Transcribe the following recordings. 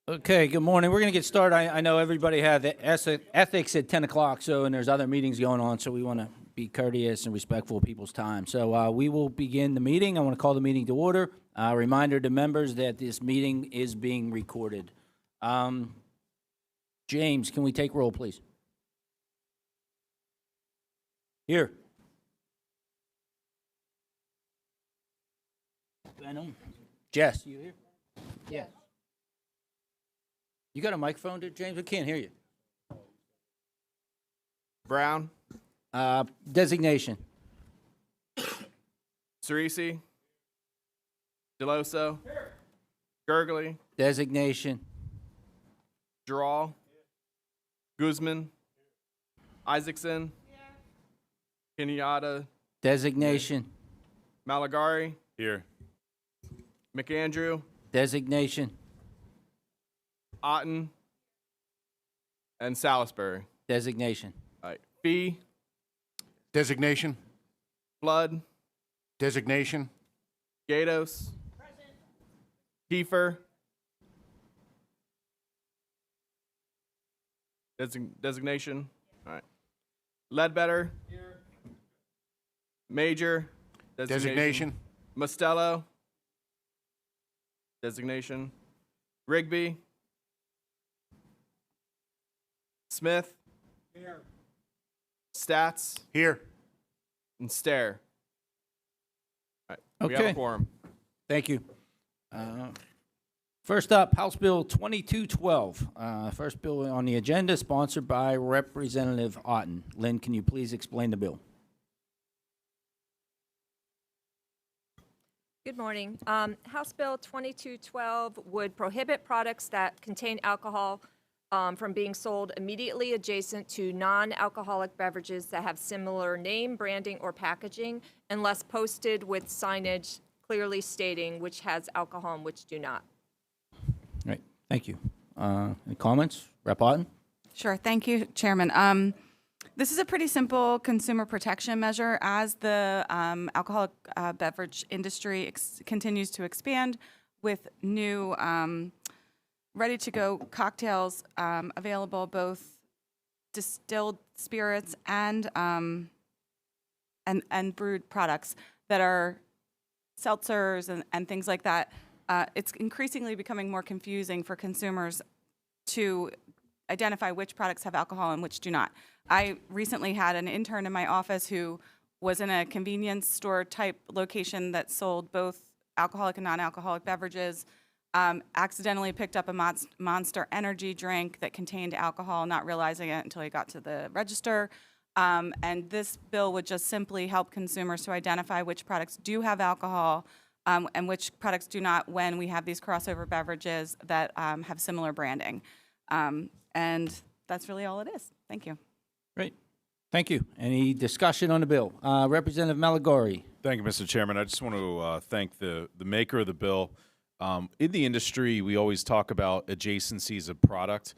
Okay, good morning. We're going to get started. I know everybody had the ethics at 10 o'clock, and there's other meetings going on, so we want to be courteous and respectful of people's time. So we will begin the meeting. I want to call the meeting to order. Reminder to members that this meeting is being recorded. James, can we take roll, please? Here. Venom. Jess, you here? Yeah. You got a microphone, James? We can't hear you. Brown, Designation. Cerisi, Deloso, Gurgley, Designation. Giral, Guzman, Isaacson, Kenyatta, Designation. Malagari, Here. McAndrew, Designation. Otten, and Salisbury. Designation. All right. Fee, Designation. Flood, Designation. Gatos, Kiefer, designation. All right. Ledbetter, Major, Designation. Mostello, designation. Rigby, Smith, Stats, Here. and Stare. All right. We have Okay. a quorum. Thank you. First up, House Bill 2212. First bill on the agenda, sponsored by Representative Otten. Lynn, can you please explain the bill? Good morning. House Bill 2212 would prohibit products that contain alcohol from being sold immediately adjacent to non-alcoholic beverages that have similar name, branding, or packaging, unless posted with signage clearly stating which has alcohol and which do not. Right, thank you. Any comments? Rep. Otten? Sure. Thank you, Chairman. This is a pretty simple consumer protection measure as the alcoholic beverage industry continues to expand with new ready-to-go cocktails available, both distilled spirits and brewed products that are seltzers and things like that. It's increasingly becoming more confusing for consumers to identify which products have alcohol and which do not. I recently had an intern in my office who was in a convenience store type location that sold both alcoholic and non-alcoholic beverages, accidentally picked up a Monster Energy drink that contained alcohol, not realizing it until he got to the register. And this bill would just simply help consumers to identify which products do have alcohol and which products do not when we have these crossover beverages that have similar branding. And that's really all it is. Thank you. Great, thank you. Any discussion on the bill? Representative Malagari. Thank you, Mr. Chairman. I just want to thank the maker of the bill. In the industry, we always talk about adjacencies of product,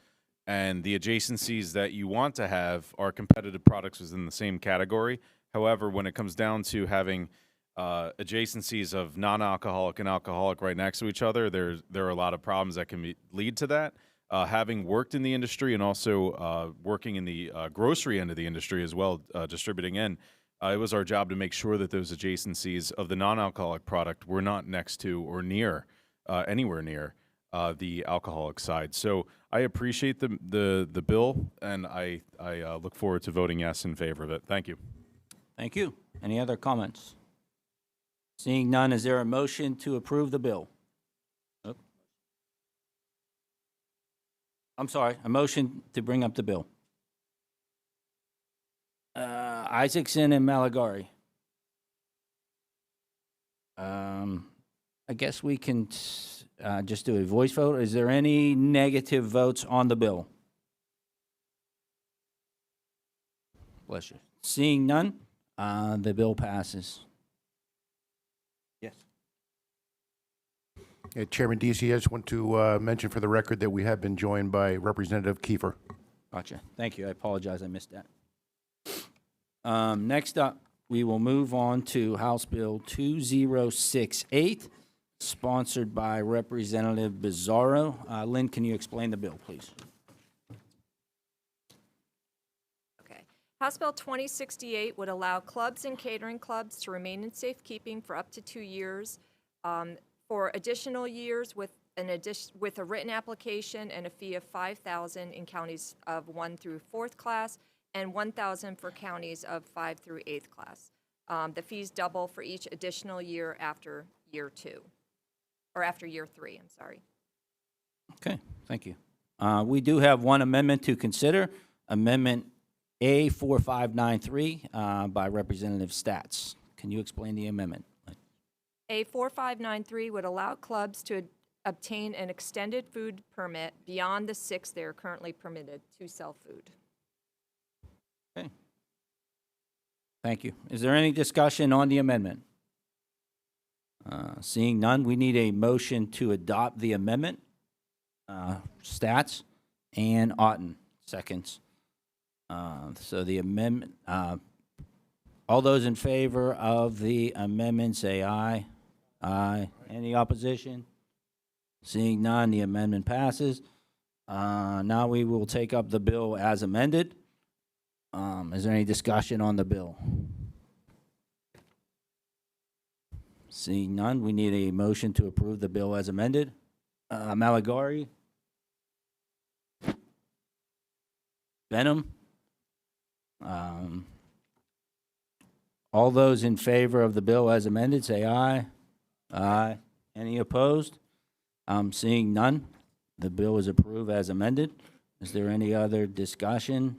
and the adjacencies that you want to have are competitive products within the same category. However, when it comes down to having adjacencies of non-alcoholic and alcoholic right next to each other, there are a lot of problems that can lead to that. Having worked in the industry and also working in the grocery end of the industry as well, distributing in, it was our job to make sure that those adjacencies of the non-alcoholic product were not next to or near, anywhere near the alcoholic side. So I appreciate the bill, and I look forward to voting yes in favor of it. Thank you. Thank you. Any other comments? Seeing none, is there a motion to approve the bill? I'm sorry, a motion to bring up the bill. Isaacson and Malagari. I guess we can just do a voice vote. Is there any negative votes on the bill? Bless you. Seeing none, the bill passes. Yes. Chairman Deasy, I just want to mention for the record that we have been joined by Representative Kiefer. Gotcha. Thank you. I apologize. I missed that. Next up, we will move on to House Bill 2068. sponsored by Representative Bizarro. Lynn, can you explain the bill, please? Okay. House Bill 2068 would allow clubs and catering clubs to remain in safekeeping for up to 2 years, for additional years with a written application and a fee of $5,000 in counties of 1 through 4th class and $1,000 for counties of 5 through 8th class. The fees double for each additional year after year 2, or after year 3, I'm sorry. Okay, thank you. We do have one amendment to consider, Amendment A4593 by Representative Stats. Can you explain the amendment? A 4593 would allow clubs to obtain an extended food permit beyond the 6 they are currently permitted to sell food. Okay. Thank you. Is there any discussion on the amendment? Seeing none, we need a motion to adopt the amendment. Stats and Otten, seconds. So the amendment, all those in favor of the amendment say aye. Aye. Any opposition? Seeing none, the amendment passes. Now we will take up the bill as amended. Is there any discussion on the bill? Seeing none, we need a motion to approve the bill as amended. Malagari? Benham? All those in favor of the bill as amended, say aye. Aye. Any opposed? Seeing none, the bill is approved as amended. Is there any other discussion?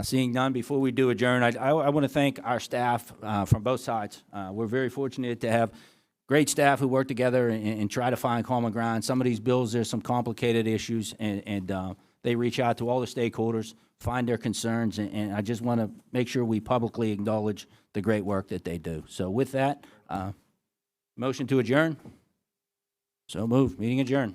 Seeing none, before we do adjourn, I want to thank our staff from both sides. We're very fortunate to have great staff who work together and try to find common ground. Some of these bills, there's some complicated issues, and they reach out to all the stakeholders, find their concerns, and I just want to make sure we publicly acknowledge the great work that they do. So with that, motion to adjourn? So moved. Meeting adjourned.